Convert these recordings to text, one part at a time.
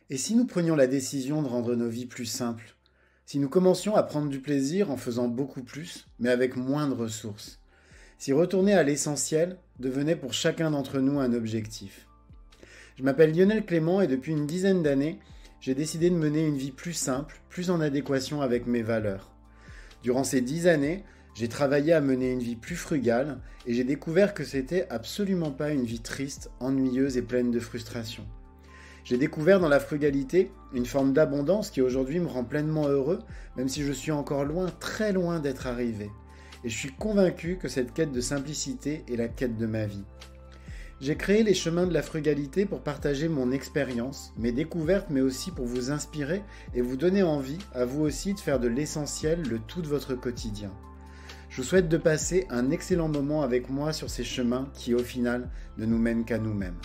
Et si nous prenions la décision de rendre nos vies plus simples? Si nous commencions à prendre du plaisir en faisant beaucoup plus, mais avec moins de ressources? Si retourner à l'essentiel devenait pour chacun d'entre nous un objectif? Je m'appelle Lionel Clément et depuis une dizaine d'années, j'ai décidé de mener une vie plus simple, plus en adéquation avec mes valeurs. Durant ces 10 années, j'ai travaillé à mener une vie plus frugale et j'ai découvert que c'était absolument pas une vie triste, ennuyeuse et pleine de frustration. J'ai découvert dans la frugalité une forme d'abondance qui aujourd'hui me rend pleinement heureux, même si je suis encore loin, très loin d'être arrivé. Et je suis convaincu que cette quête de simplicité est la quête de ma vie. J'ai créé les chemins de la frugalité pour partager mon expérience, mes découvertes, mais aussi pour vous inspirer et vous donner envie, à vous aussi, de faire de l'essentiel le tout de votre quotidien. Je vous souhaite de passer un excellent moment avec moi sur ces chemins qui, au final, ne nous mènent qu'à nous-mêmes.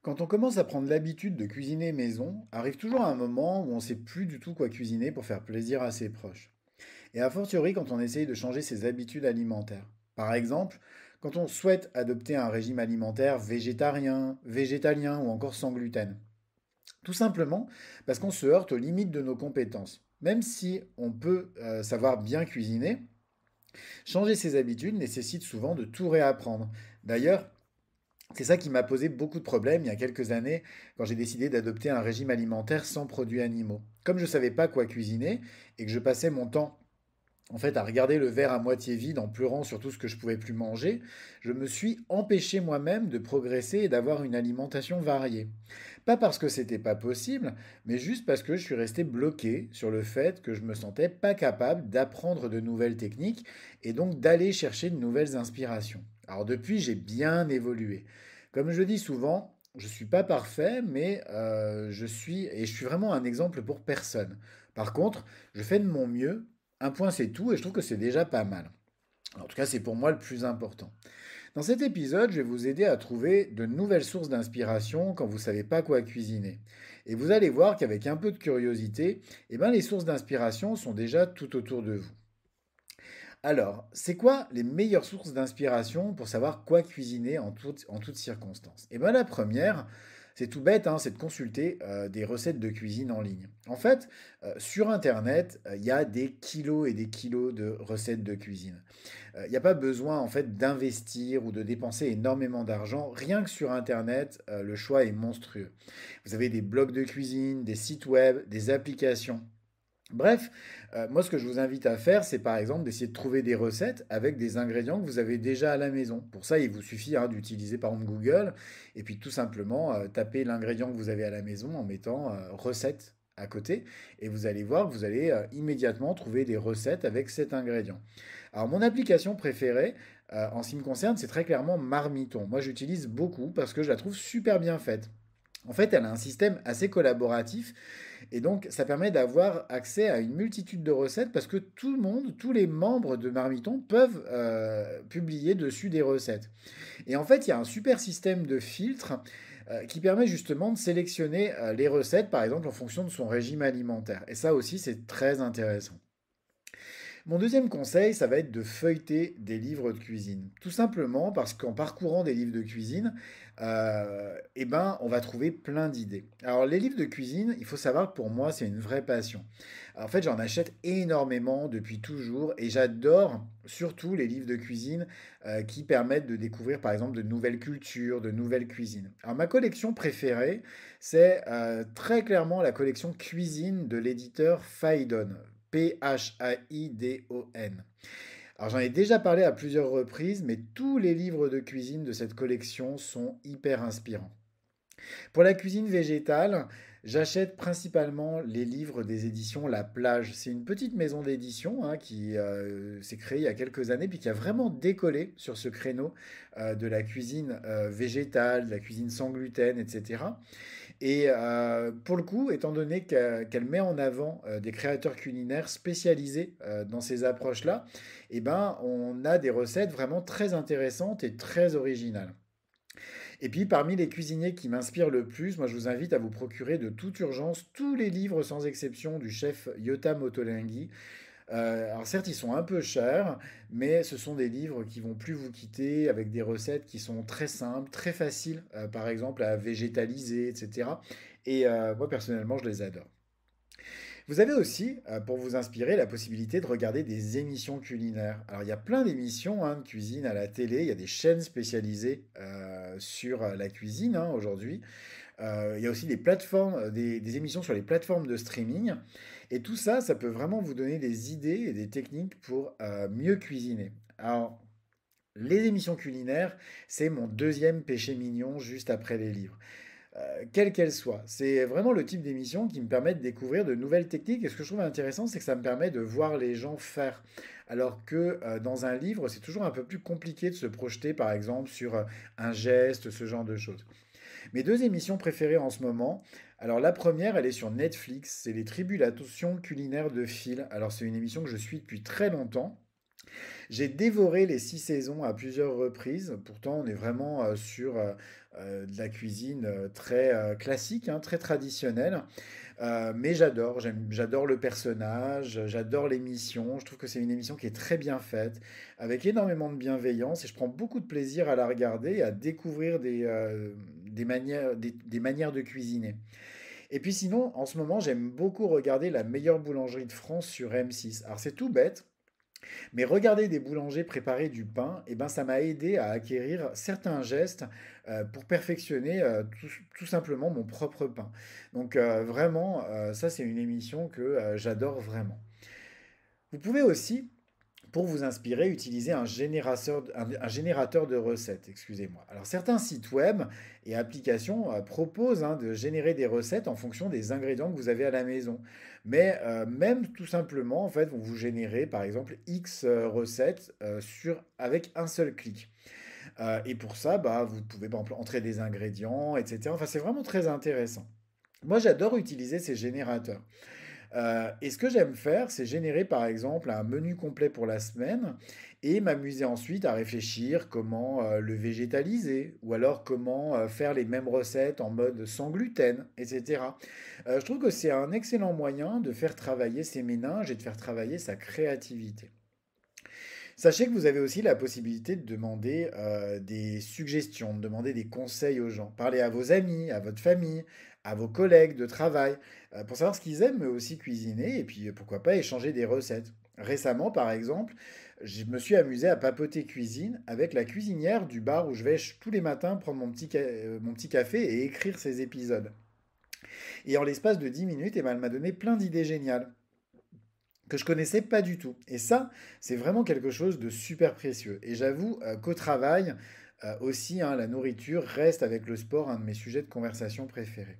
Quand on commence à prendre l'habitude de cuisiner maison, arrive toujours un moment où on ne sait plus du tout quoi cuisiner pour faire plaisir à ses proches. Et a fortiori quand on essaye de changer ses habitudes alimentaires. Par exemple, quand on souhaite adopter un régime alimentaire végétarien, végétalien ou encore sans gluten. Tout simplement parce qu'on se heurte aux limites de nos compétences. Même si on peut savoir bien cuisiner, changer ses habitudes nécessite souvent de tout réapprendre. D'ailleurs, c'est ça qui m'a posé beaucoup de problèmes il y a quelques années quand j'ai décidé d'adopter un régime alimentaire sans produits animaux. Comme je ne savais pas quoi cuisiner et que je passais mon temps à regarder le verre à moitié vide en pleurant sur tout ce que je pouvais plus manger, je me suis empêché moi-même de progresser et d'avoir une alimentation variée. Pas parce que c'était pas possible, mais juste parce que je suis resté bloqué sur le fait que je me sentais pas capable d'apprendre de nouvelles techniques et donc d'aller chercher de nouvelles inspirations. Alors depuis, j'ai bien évolué. Comme je dis souvent, je suis pas parfait, mais je suis vraiment un exemple pour personne. Par contre, je fais de mon mieux, un point c'est tout et je trouve que c'est déjà pas mal. En tout cas, c'est pour moi le plus important. Dans cet épisode, je vais vous aider à trouver de nouvelles sources d'inspiration quand vous ne savez pas quoi cuisiner. Et vous allez voir qu'avec un peu de curiosité, eh ben, les sources d'inspiration sont déjà tout autour de vous. Alors, c'est quoi les meilleures sources d'inspiration pour savoir quoi cuisiner en toutes circonstances? Eh bien, la première, c'est tout bête, hein, c'est de consulter des recettes de cuisine en ligne. En fait, sur Internet, il y a des kilos et des kilos de recettes de cuisine. Il n'y a pas besoin en fait d'investir ou de dépenser énormément d'argent. Rien que sur Internet, le choix est monstrueux. Vous avez des blogs de cuisine, des sites web, des applications. Bref, moi ce que je vous invite à faire, c'est par exemple d'essayer de trouver des recettes avec des ingrédients que vous avez déjà à la maison. Pour ça, il vous suffit hein, d'utiliser par exemple Google et puis tout simplement taper l'ingrédient que vous avez à la maison en mettant recette à côté et vous allez voir que vous allez immédiatement trouver des recettes avec cet ingrédient. Alors mon application préférée en ce qui me concerne, c'est très clairement Marmiton. Moi j'utilise beaucoup parce que je la trouve super bien faite. En fait, elle a un système assez collaboratif et donc ça permet d'avoir accès à une multitude de recettes parce que tout le monde, tous les membres de Marmiton peuvent publier dessus des recettes. Et en fait, il y a un super système de filtre qui permet justement de sélectionner les recettes, par exemple, en fonction de son régime alimentaire. Et ça aussi, c'est très intéressant. Mon deuxième conseil, ça va être de feuilleter des livres de cuisine. Tout simplement parce qu'en parcourant des livres de cuisine, eh ben, on va trouver plein d'idées. Alors, les livres de cuisine, il faut savoir que pour moi, c'est une vraie passion. En fait, j'en achète énormément depuis toujours et j'adore surtout les livres de cuisine qui permettent de découvrir, par exemple, de nouvelles cultures, de nouvelles cuisines. Alors, ma collection préférée, c'est très clairement la collection cuisine de l'éditeur Phaidon. Phaidon. Alors j'en ai déjà parlé à plusieurs reprises, mais tous les livres de cuisine de cette collection sont hyper inspirants. Pour la cuisine végétale, j'achète principalement les livres des éditions La Plage. C'est une petite maison d'édition hein, qui s'est créée il y a quelques années, puis qui a vraiment décollé sur ce créneau de la cuisine végétale, de la cuisine sans gluten, etc. Et pour le coup, étant donné qu'elle met en avant des créateurs culinaires spécialisés dans ces approches-là, eh ben, on a des recettes vraiment très intéressantes et très originales. Et puis, parmi les cuisiniers qui m'inspirent le plus, moi, je vous invite à vous procurer de toute urgence tous les livres sans exception du chef Yota Motolenghi. Alors certes, ils sont un peu chers, mais ce sont des livres qui vont plus vous quitter avec des recettes qui sont très simples, très faciles, par exemple à végétaliser, etc. Et moi personnellement, je les adore. Vous avez aussi, pour vous inspirer, la possibilité de regarder des émissions culinaires. Alors, il y a plein d'émissions de cuisine à la télé, il y a des chaînes spécialisées sur la cuisine aujourd'hui. Il y a aussi des plateformes, des émissions sur les plateformes de streaming. Et tout ça, ça peut vraiment vous donner des idées et des techniques pour mieux cuisiner. Alors, les émissions culinaires, c'est mon deuxième péché mignon juste après les livres. Quelle qu'elle soit. C'est vraiment le type d'émission qui me permet de découvrir de nouvelles techniques. Et ce que je trouve intéressant, c'est que ça me permet de voir les gens faire. Alors que dans un livre, c'est toujours un peu plus compliqué de se projeter, par exemple, sur un geste, ce genre de choses. Mes deux émissions préférées en ce moment, alors la première, elle est sur Netflix, c'est les Tribulations culinaires de Phil. Alors c'est une émission que je suis depuis très longtemps. J'ai dévoré les 6 saisons à plusieurs reprises. Pourtant, on est vraiment sur de la cuisine très classique, très traditionnelle. Mais j'adore le personnage, j'adore l'émission. Je trouve que c'est une émission qui est très bien faite, avec énormément de bienveillance, et je prends beaucoup de plaisir à la regarder et à découvrir des manières de cuisiner. Et puis sinon, en ce moment, j'aime beaucoup regarder la meilleure boulangerie de France sur M6. Alors c'est tout bête, mais regarder des boulangers préparer du pain, eh ben, ça m'a aidé à acquérir certains gestes pour perfectionner tout simplement mon propre pain. Donc vraiment, ça c'est une émission que j'adore vraiment. Vous pouvez aussi, pour vous inspirer, utiliser un générateur de recettes, excusez-moi. Alors certains sites web et applications proposent de générer des recettes en fonction des ingrédients que vous avez à la maison. Mais même tout simplement, en fait, vont vous générer par exemple X recettes avec un seul clic. Et pour ça, bah, vous pouvez par exemple entrer des ingrédients, etc. Enfin, c'est vraiment très intéressant. Moi, j'adore utiliser ces générateurs. Et ce que j'aime faire, c'est générer par exemple un menu complet pour la semaine et m'amuser ensuite à réfléchir comment le végétaliser ou alors comment faire les mêmes recettes en mode sans gluten, etc. Je trouve que c'est un excellent moyen de faire travailler ses méninges et de faire travailler sa créativité. Sachez que vous avez aussi la possibilité de demander des suggestions, de demander des conseils aux gens. Parlez à vos amis, à votre famille, à vos collègues de travail, pour savoir ce qu'ils aiment eux aussi cuisiner et puis pourquoi pas échanger des recettes. Récemment, par exemple, je me suis amusé à papoter cuisine avec la cuisinière du bar où je vais tous les matins prendre mon petit café et écrire ces épisodes. Et en l'espace de 10 minutes, eh ben, elle m'a donné plein d'idées géniales que je connaissais pas du tout. Et ça, c'est vraiment quelque chose de super précieux. Et j'avoue qu'au travail, aussi, la nourriture reste avec le sport un de mes sujets de conversation préférés.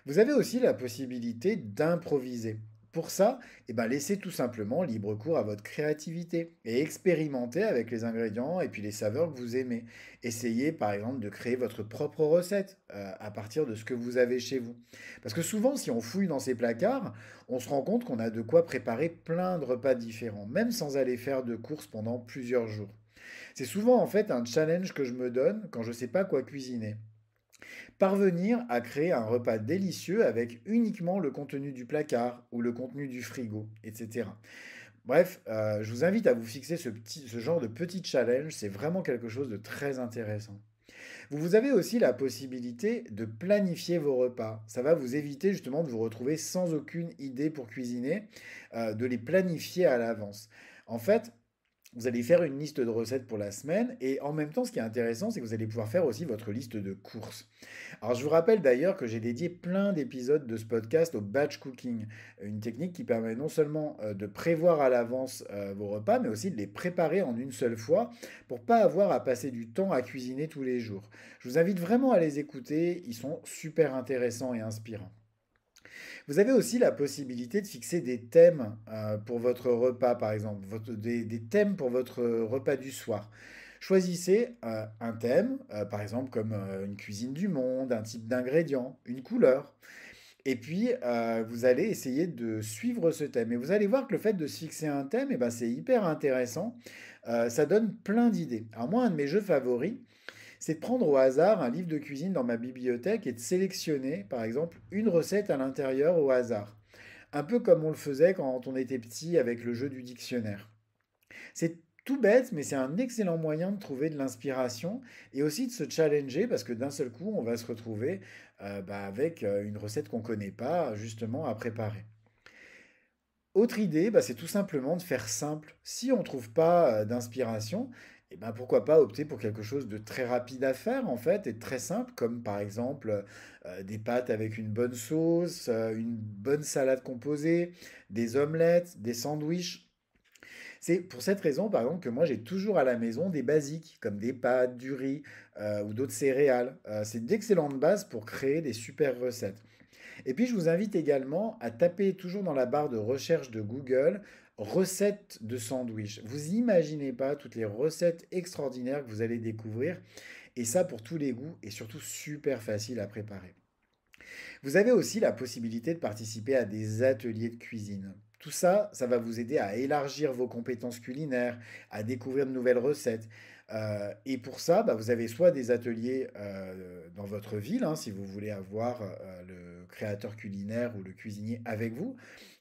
Vous avez aussi la possibilité d'improviser. Pour ça, eh ben, laissez tout simplement libre cours à votre créativité et expérimentez avec les ingrédients et puis les saveurs que vous aimez. Essayez par exemple de créer votre propre recette à partir de ce que vous avez chez vous. Parce que souvent, si on fouille dans ces placards, on se rend compte qu'on a de quoi préparer plein de repas différents, même sans aller faire de courses pendant plusieurs jours. C'est souvent en fait un challenge que je me donne quand je ne sais pas quoi cuisiner. Parvenir à créer un repas délicieux avec uniquement le contenu du placard ou le contenu du frigo, etc. Bref, je vous invite à vous fixer ce genre de petit challenge, c'est vraiment quelque chose de très intéressant. Vous avez aussi la possibilité de planifier vos repas. Ça va vous éviter justement de vous retrouver sans aucune idée pour cuisiner, de les planifier à l'avance. En fait, vous allez faire une liste de recettes pour la semaine et en même temps, ce qui est intéressant, c'est que vous allez pouvoir faire aussi votre liste de courses. Alors, je vous rappelle d'ailleurs que j'ai dédié plein d'épisodes de ce podcast au batch cooking, une technique qui permet non seulement de prévoir à l'avance vos repas, mais aussi de les préparer en une seule fois pour pas avoir à passer du temps à cuisiner tous les jours. Je vous invite vraiment à les écouter, ils sont super intéressants et inspirants. Vous avez aussi la possibilité de fixer des thèmes pour votre repas, par exemple, des thèmes pour votre repas du soir. Choisissez un thème, par exemple comme une cuisine du monde, un type d'ingrédient, une couleur. Et puis, vous allez essayer de suivre ce thème. Et vous allez voir que le fait de se fixer un thème, eh ben, c'est hyper intéressant. Ça donne plein d'idées. Alors moi, un de mes jeux favoris, c'est de prendre au hasard un livre de cuisine dans ma bibliothèque et de sélectionner, par exemple, une recette à l'intérieur au hasard. Un peu comme on le faisait quand on était petit avec le jeu du dictionnaire. C'est tout bête, mais c'est un excellent moyen de trouver de l'inspiration et aussi de se challenger parce que d'un seul coup, on va se retrouver avec une recette qu'on ne connaît pas justement à préparer. Autre idée, c'est tout simplement de faire simple. Si on ne trouve pas d'inspiration, pourquoi pas opter pour quelque chose de très rapide à faire en fait et de très simple, comme par exemple des pâtes avec une bonne sauce, une bonne salade composée, des omelettes, des sandwichs. C'est pour cette raison, par exemple, que moi j'ai toujours à la maison des basiques, comme des pâtes, du riz ou d'autres céréales. C'est d'excellentes bases pour créer des super recettes. Et puis je vous invite également à taper toujours dans la barre de recherche de Google recettes de sandwich. Vous imaginez pas toutes les recettes extraordinaires que vous allez découvrir, et ça pour tous les goûts et surtout super facile à préparer. Vous avez aussi la possibilité de participer à des ateliers de cuisine. Tout ça, ça va vous aider à élargir vos compétences culinaires, à découvrir de nouvelles recettes. Et pour ça, vous avez soit des ateliers dans votre ville, hein, si vous voulez avoir le créateur culinaire ou le cuisinier avec vous,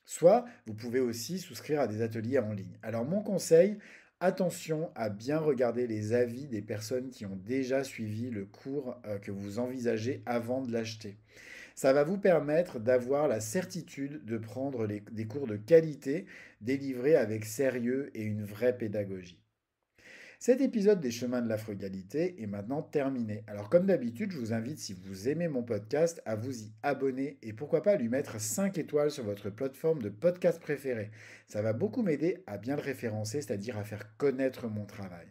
soit vous pouvez aussi souscrire à des ateliers en ligne. Alors mon conseil, attention à bien regarder les avis des personnes qui ont déjà suivi le cours que vous envisagez avant de l'acheter. Ça va vous permettre d'avoir la certitude de prendre des cours de qualité délivrés avec sérieux et une vraie pédagogie. Cet épisode des chemins de la frugalité est maintenant terminé. Alors comme d'habitude, je vous invite, si vous aimez mon podcast, à vous y abonner et pourquoi pas lui mettre 5 étoiles sur votre plateforme de podcast préférée. Ça va beaucoup m'aider à bien le référencer, c'est-à-dire à faire connaître mon travail.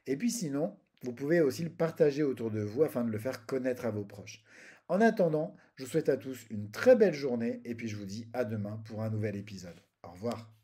Et puis sinon, vous pouvez aussi le partager autour de vous afin de le faire connaître à vos proches. En attendant, je vous souhaite à tous une très belle journée et puis je vous dis à demain pour un nouvel épisode. Au revoir.